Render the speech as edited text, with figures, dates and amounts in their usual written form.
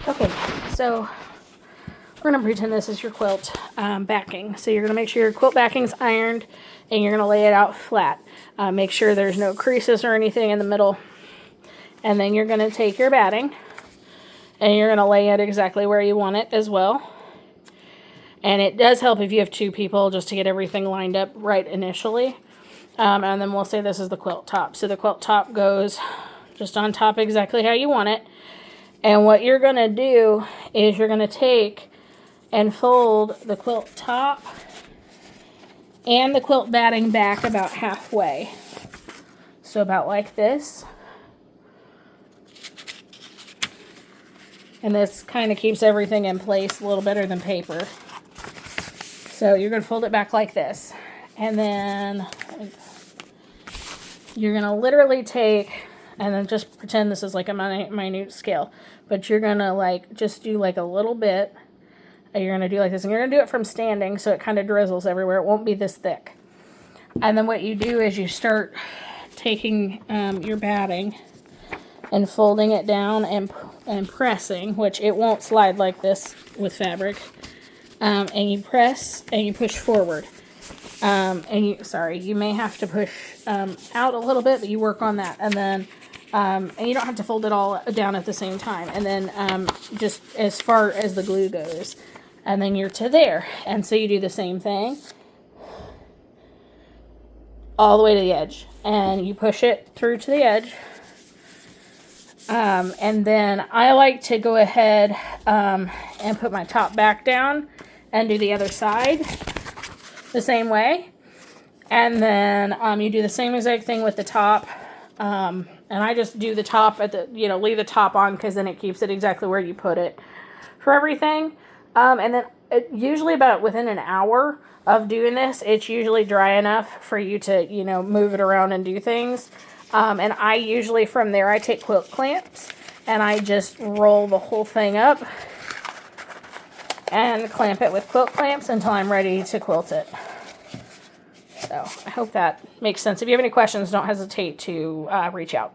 Okay, so we're going to pretend this is your quilt backing. So you're going to make sure your quilt backing's ironed and you're going to lay it out flat. Make sure there's no creases or anything in the middle. And then you're going to take your batting and you're going to lay it exactly where you want it as well. And it does help if you have two people just to get everything lined up right initially. And then we'll say this is the quilt top. So the quilt top goes just on top exactly how you want it. And what you're going to do is you're going to take and fold the quilt top and the quilt batting back about halfway. So about like this. And this kind of keeps everything in place a little better than paper. So you're going to fold it back like this. And then you're going to literally take, and then just pretend this is like a minute scale. But you're going to like just do like a little bit. You're going to do like this. And you're going to do it from standing so it kind of drizzles everywhere. It won't be this thick. And then what you do is you start taking your batting and folding it down and pressing, which it won't slide like this with fabric. And you press and you push forward. You may have to push out a little bit, but you work on that. And then, and you don't have to fold it all down at the same time. And then just as far as the glue goes. And then you're to there. And so you do the same thing all the way to the edge. And you push it through to the edge. And then I like to go ahead and put my top back down and do the other side the same way. And then you do the same exact thing with the top. And I just do the top at the, leave the top on because then it keeps it exactly where you put it for everything. And then usually about within an hour of doing this, it's usually dry enough for you to, move it around and do things. And I usually from there, I take quilt clamps and I just roll the whole thing up and clamp it with quilt clamps until I'm ready to quilt it. So I hope that makes sense. If you have any questions, don't hesitate to reach out.